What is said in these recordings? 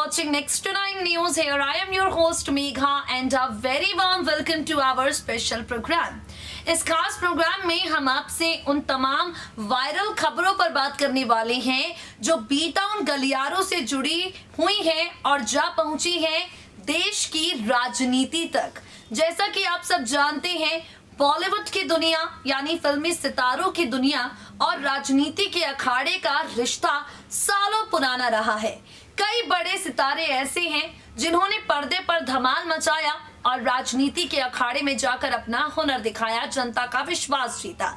watching Next to 9 News. Here I am your host Megha and a very warm welcome to our special program. इस खास programme में हम आपसे उन तमाम वायरल खबरों पर बात करने वाले हैं जो बी टाउन गलियारों से जुड़ी हुई हैं और जा पहुंची हैं देश की राजनीति तक। जैसा कि आप सब जानते हैं, बॉलीवुड की दुनिया यानी फिल्मी सितारों की दुनिया और राजनीति के अखाड़े का रिश्ता सालों पुराना रहा है। कई बड़े सितारे ऐसे हैं जिन्होंने पर्दे पर धमाल मचाया और राजनीति के अखाड़े में जाकर अपना हुनर दिखाया, जनता का विश्वास जीता।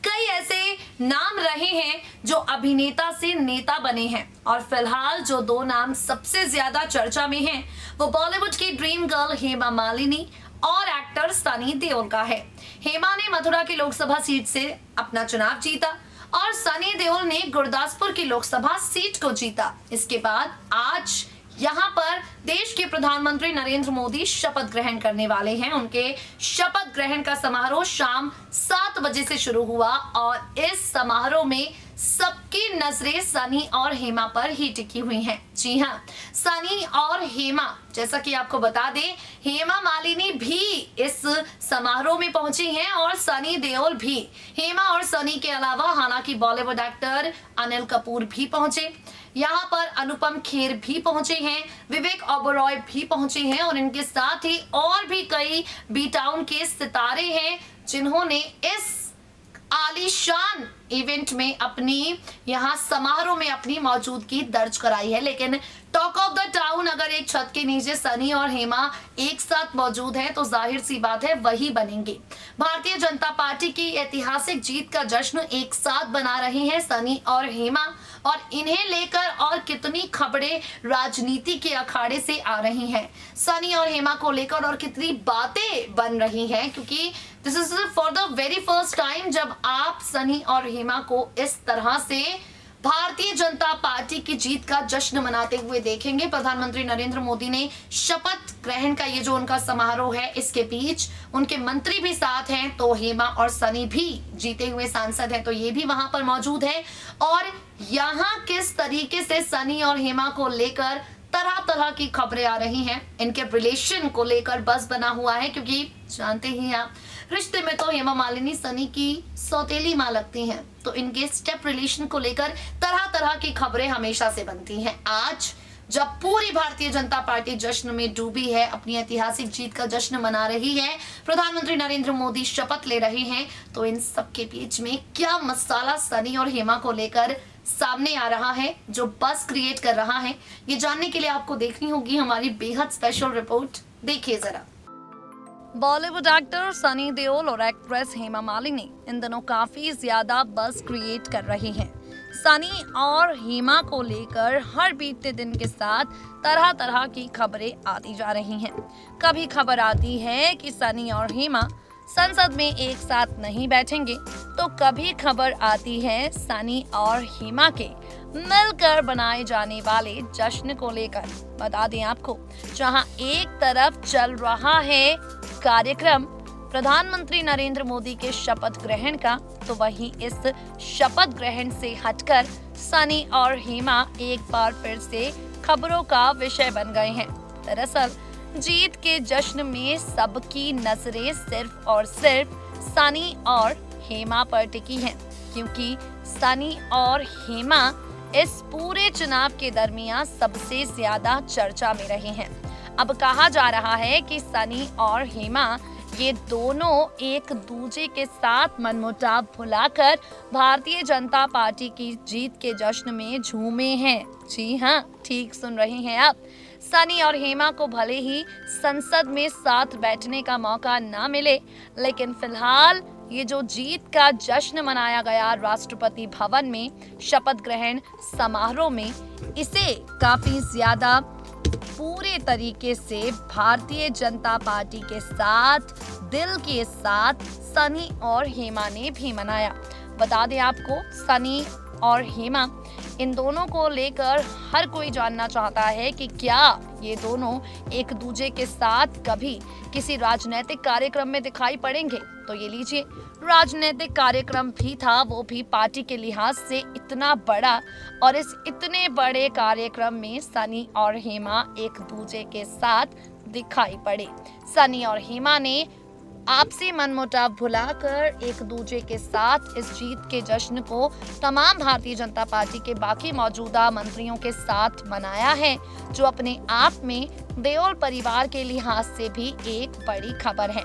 कई ऐसे नाम रहे हैं जो अभिनेता से नेता बने हैं और फिलहाल जो दो नाम सबसे ज्यादा चर्चा में हैं वो बॉलीवुड की ड्रीम गर्ल हेमा मालिनी और एक्टर सनी देओल का है। हेमा ने मथुरा की लोकसभा सीट से अपना चुनाव जीता और सनी देओल ने गुरदासपुर की लोकसभा सीट को जीता। इसके बाद आज यहाँ पर देश के प्रधानमंत्री नरेंद्र मोदी शपथ ग्रहण करने वाले हैं। उनके शपथ ग्रहण का समारोह शाम 7 बजे से शुरू हुआ और इस समारोह में सबकी नजरें सनी और हेमा पर ही टिकी हुई हैं। जी हाँ, सनी और हेमा, जैसा कि आपको बता दें, हेमा मालिनी भी इस समारोह में पहुंची हैं और सनी देओल भी। हेमा और सनी के अलावा हालांकि बॉलीवुड एक्टर अनिल कपूर भी पहुंचे, यहाँ पर अनुपम खेर भी पहुंचे हैं, विवेक ओबरॉय भी पहुंचे हैं और इनके साथ ही और भी कई बी टाउन के सितारे हैं जिन्होंने इस आलीशान इवेंट में अपनी यहाँ समारोह में अपनी मौजूदगी दर्ज कराई है। लेकिन टॉक ऑफ द टाउन अगर एक छत के नीचे सनी और हेमा एक साथ मौजूद हैं तो जाहिर सी बात है वही बनेंगे। भारतीय जनता पार्टी की ऐतिहासिक जीत का जश्न एक साथ बना रहे हैं सनी और हेमा और इन्हें लेकर और कितनी खबरें राजनीति के अखाड़े से आ रही हैं। सनी और हेमा को लेकर और कितनी बातें बन रही हैं, क्योंकि this is for the very first time जब आप सनी और हेमा को इस तरह से भारतीय जनता पार्टी की जीत का जश्न मनाते हुए देखेंगे। प्रधानमंत्री नरेंद्र मोदी ने शपथ ग्रहण का ये जो उनका समारोह है, इसके बीच उनके मंत्री भी साथ हैं, तो हेमा और सनी भी जीते हुए सांसद हैं तो ये भी वहां पर मौजूद है। और यहाँ किस तरीके से सनी और हेमा को लेकर तरह तरह की खबरें आ रही हैं, इनके रिलेशन को लेकर बस बना हुआ है, क्योंकि जानते ही आप रिश्ते में तो हेमा मालिनी सनी की सौतेली मां लगती हैं, तो इनके स्टेप रिलेशन को लेकर तरह तरह की खबरें हमेशा से बनती हैं। आज जब पूरी भारतीय जनता पार्टी जश्न में डूबी है, अपनी ऐतिहासिक जीत का जश्न मना रही है, प्रधानमंत्री नरेंद्र मोदी शपथ ले रहे हैं, तो इन सबके बीच में क्या मसाला सनी और हेमा को लेकर सामने आ रहा है जो बस क्रिएट कर रहा है, ये जानने के लिए आपको देखनी होगी हमारी बेहद स्पेशल रिपोर्ट। देखिए जरा। बॉलीवुड एक्टर सनी देओल और एक्ट्रेस हेमा मालिनी इन दिनों काफी ज्यादा बस क्रिएट कर रहे हैं। सनी और हेमा को लेकर हर बीतते दिन के साथ तरह तरह की खबरें आती जा रही हैं। कभी खबर आती है कि सनी और हेमा संसद में एक साथ नहीं बैठेंगे, तो कभी खबर आती है सनी और हेमा के मिलकर बनाए जाने वाले जश्न को लेकर। बता दें आपको, जहां एक तरफ चल रहा है कार्यक्रम प्रधानमंत्री नरेंद्र मोदी के शपथ ग्रहण का, तो वहीं इस शपथ ग्रहण से हटकर सनी और हेमा एक बार फिर से खबरों का विषय बन गए हैं। दरअसल जीत के जश्न में सबकी नजरें सिर्फ और सिर्फ सनी और हेमा पर टिकी हैं, क्योंकि सनी और हेमा इस पूरे चुनाव के दरमियान सबसे ज्यादा चर्चा में रहे हैं। अब कहा जा रहा है कि सनी और हेमा ये दोनों एक दूसरे के साथ मनमुटाव भुलाकर भारतीय जनता पार्टी की जीत के जश्न में झूमे हैं। जी हाँ, ठीक सुन रहे हैं आप। सनी और हेमा को भले ही संसद में साथ बैठने का मौका ना मिले, लेकिन फिलहाल ये जो जीत का जश्न मनाया गया राष्ट्रपति भवन में शपथ ग्रहण समारोह में, इसे काफी ज्यादा पूरे तरीके से भारतीय जनता पार्टी के साथ, दिल के साथ सनी और हेमा ने भी मनाया। बता दें आपको, सनी और हेमा इन दोनों को लेकर हर कोई जानना चाहता है कि क्या ये दोनों एक दूसरे के साथ कभी किसी राजनीतिक कार्यक्रम में दिखाई पड़ेंगे। तो ये लीजिए, राजनीतिक कार्यक्रम भी था, वो भी पार्टी के लिहाज से इतना बड़ा, और इस इतने बड़े कार्यक्रम में सनी और हेमा एक दूसरे के साथ दिखाई पड़े। सनी और हेमा ने आपसी मनमुटाव भुलाकर एक दूसरे के साथ इस जीत के जश्न को तमाम भारतीय जनता पार्टी के बाकी मौजूदा मंत्रियों के साथ मनाया है, जो अपने आप में देओल परिवार के लिहाज से भी एक बड़ी खबर है।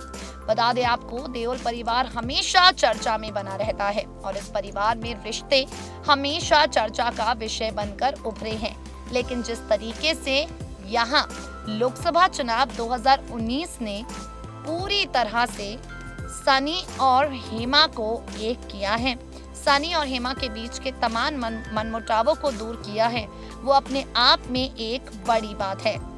बता दें आपको, देओल परिवार हमेशा चर्चा में बना रहता है और इस परिवार में रिश्ते हमेशा चर्चा का विषय बनकर उभरे हैं। लेकिन जिस तरीके से यहाँ लोकसभा चुनाव 2019 ने पूरी तरह से सनी और हेमा को एक किया है, सनी और हेमा के बीच के तमाम मनमुटावों को दूर किया है, वो अपने आप में एक बड़ी बात है।